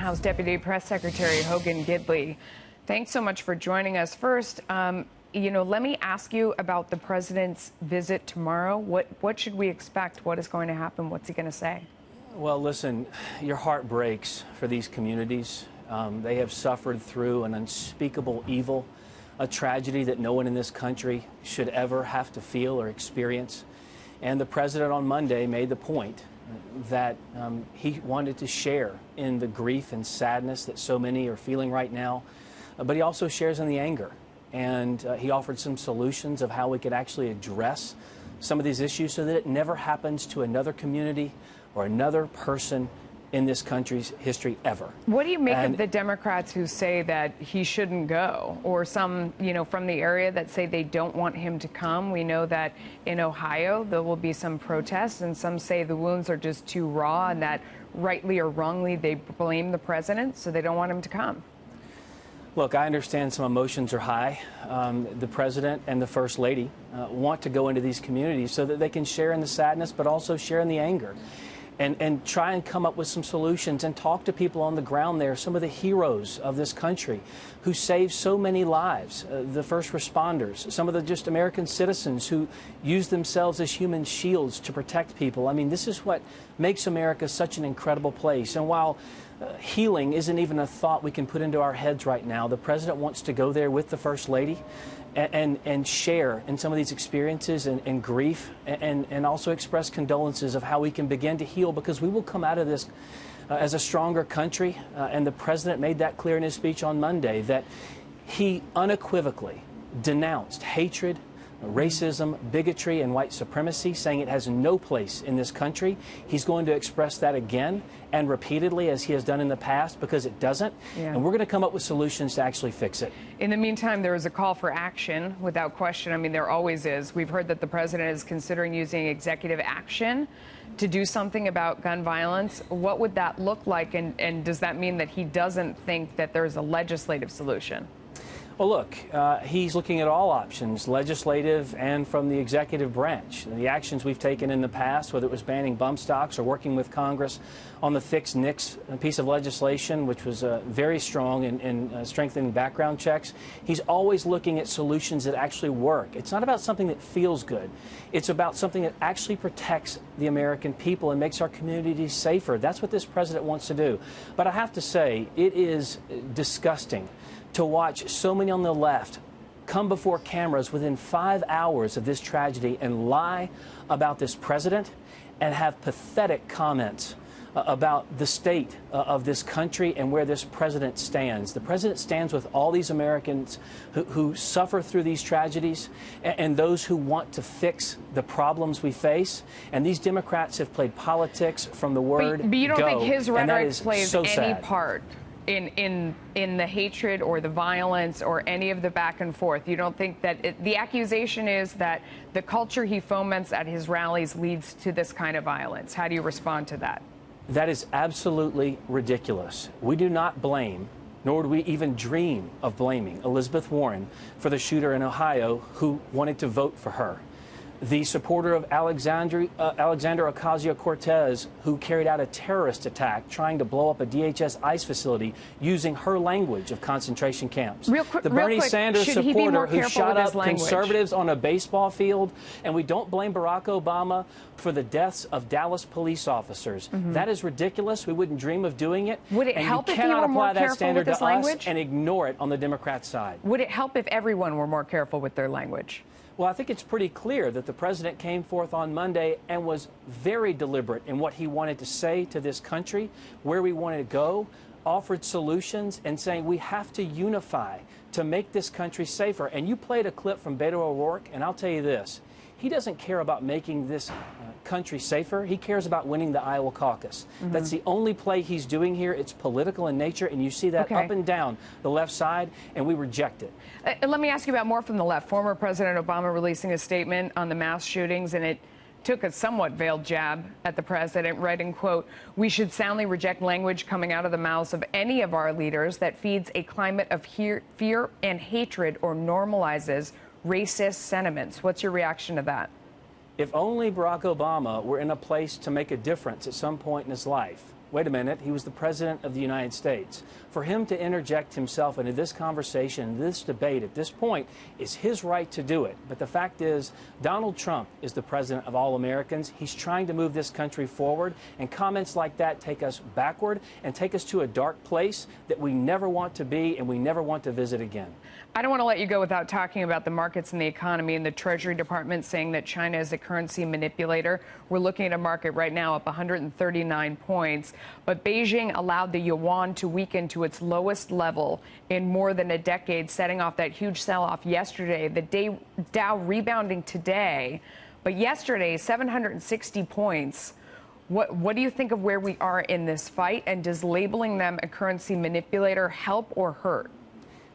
House Deputy Press Secretary Hogan Gidley. Thanks so much for joining us. First, let me ask you about the president's visit tomorrow. What should we expect? What is going to happen? What's he going to say? Well, listen, your heart breaks for these communities. They have suffered through an unspeakable evil, a tragedy that no one in this country should ever have to feel or experience. And the president on Monday made the point that he wanted to share in the grief and sadness that so many are feeling right now, but he also shares in the anger. And he offered some solutions of how we could actually address some of these issues so that it never happens to another community or another person in this country's history ever. What do you make of the Democrats who say that he shouldn't go, or some, from the area that say they don't want him to come? We know that in Ohio there will be some protests, and some say the wounds are just too raw and that rightly or wrongly they blame the president, so they don't want him to come. Look, I understand some emotions are high. The president and the first lady want to go into these communities so that they can share in the sadness, but also share in the anger. And try and come up with some solutions and talk to people on the ground there, some of the heroes of this country who saved so many lives, the first responders, some of the just American citizens who use themselves as human shields to protect people. I mean, this is what makes America such an incredible place. And while healing isn't even a thought we can put into our heads right now, the president wants to go there with the first lady and share in some of these experiences and grief and also express condolences of how we can begin to heal, because we will come out of this as a stronger country. And the president made that clear in his speech on Monday, that he unequivocally denounced hatred, racism, bigotry, and white supremacy, saying it has no place in this country. He's going to express that again and repeatedly, as he has done in the past, because it doesn't. Yeah. And we're going to come up with solutions to actually fix it. In the meantime, there is a call for action, without question. I mean, there always is. We've heard that the president is considering using executive action to do something about gun violence. What would that look like? And does that mean that he doesn't think that there's a legislative solution? Well, look, he's looking at all options, legislative and from the executive branch. The actions we've taken in the past, whether it was banning bump stocks or working with Congress on the Fix NICS piece of legislation, which was very strong in strengthening background checks, he's always looking at solutions that actually work. It's not about something that feels good. It's about something that actually protects the American people and makes our communities safer. That's what this president wants to do. But I have to say, it is disgusting to watch so many on the left come before cameras within 5 hours of this tragedy and lie about this president and have pathetic comments about the state of this country and where this president stands. The president stands with all these Americans who suffer through these tragedies and those who want to fix the problems we face. And these Democrats have played politics from the word But you don't go, think his rhetoric plays so any sad. part in the hatred or the violence or any of the back and forth? You don't think that the accusation is that the culture he foments at his rallies leads to this kind of violence? How do you respond to that? That is absolutely ridiculous. We do not blame, nor do we even dream of blaming, Elizabeth Warren for the shooter in Ohio who wanted to vote for her. The supporter of Alexander Ocasio-Cortez, who carried out a terrorist attack trying to blow up a DHS ICE facility using her language of concentration camps. The Bernie Sanders supporter who shot up conservatives on a baseball field. And we don't blame Barack Obama for the deaths of Dallas police officers. That is ridiculous. We wouldn't dream of doing it. Would it help if you cannot were more apply that careful standard with his to language? us and ignore it on the Democrat side. Would it help if everyone were more careful with their language? Well, I think it's pretty clear that the president came forth on Monday and was very deliberate in what he wanted to say to this country, where we wanted to go, offered solutions, and saying we have to unify to make this country safer. And you played a clip from Beto O'Rourke, and I'll tell you this. He doesn't care about making this country safer. He cares about winning the Iowa caucus. That's the only play he's doing here. It's political in nature, and you see that up and down the left side, and we reject it. Let me ask you about more from the left. Former President Obama releasing a statement on the mass shootings, and it took a somewhat veiled jab at the president, writing, quote, "We should soundly reject language coming out of the mouths of any of our leaders that feeds a climate of fear and hatred or normalizes racist sentiments." What's your reaction to that? If only Barack Obama were in a place to make a difference at some point in his life, wait a minute, he was the president of the United States. For him to interject himself into this conversation, this debate at this point, is his right to do it. But the fact is, Donald Trump is the president of all Americans. He's trying to move this country forward, and comments like that take us backward and take us to a dark place that we never want to be and we never want to visit again. I don't want to let you go without talking about the markets and the economy, and the Treasury Department saying that China is a currency manipulator. We're looking at a market right now up 139 points, but Beijing allowed the yuan to weaken to its lowest level in more than a decade, setting off that huge sell-off yesterday. The Dow rebounding today, but yesterday 760 points. What do you think of where we are in this fight, and does labeling them a currency manipulator help or hurt?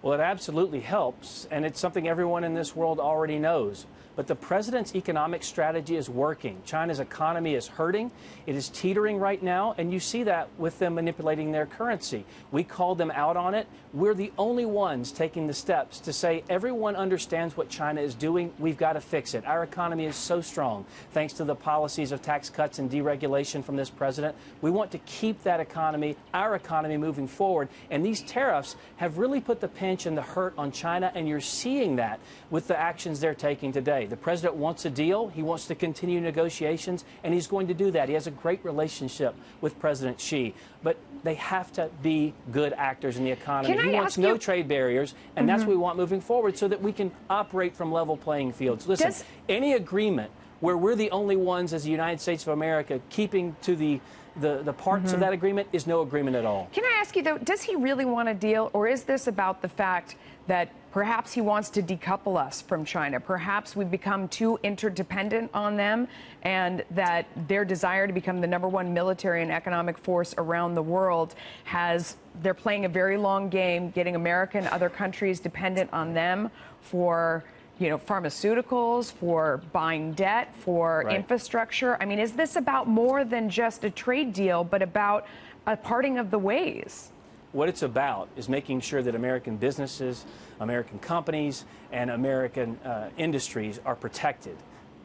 Well, it absolutely helps, and it's something everyone in this world already knows. But the president's economic strategy is working. China's economy is hurting. It is teetering right now, and you see that with them manipulating their currency. We called them out on it. We're the only ones taking the steps to say everyone understands what China is doing. We've got to fix it. Our economy is so strong, thanks to the policies of tax cuts and deregulation from this president. We want to keep that economy, our economy, moving forward. And these tariffs have really put the pinch and the hurt on China, and you're seeing that with the actions they're taking today. The president wants a deal. He wants to continue negotiations, and he's going to do that. He has a great relationship with President Xi, but they have to be good actors in the economy. He wants no trade barriers, and that's what we want moving forward so that we can operate from level playing fields. Listen, any agreement where we're the only ones as the United States of America keeping to the parts of that agreement is no agreement at all. Can I ask you, though, does he really want a deal, or is this about the fact that perhaps he wants to decouple us from China? Perhaps we've become too interdependent on them, and that their desire to become the #1 military and economic force around the world they're playing a very long game, getting America and other countries dependent on them for pharmaceuticals, for buying debt, for infrastructure. I mean, is this about more than just a trade deal, but about a parting of the ways? What it's about is making sure that American businesses, American companies, and American industries are protected.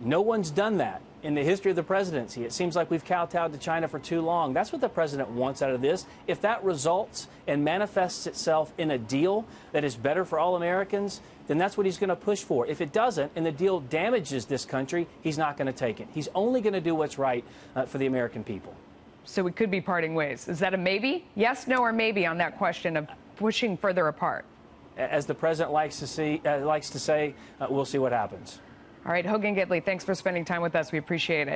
No one's done that in the history of the presidency. It seems like we've kowtowed to China for too long. That's what the president wants out of this. If that results and manifests itself in a deal that is better for all Americans, then that's what he's going to push for. If it doesn't, and the deal damages this country, he's not going to take it. He's only going to do what's right for the American people. So we could be parting ways. Is that a maybe? Yes, no, or maybe on that question of pushing further apart? As the president likes to say, we'll see what happens. All right, Hogan Gidley, thanks for spending time with us. We appreciate it.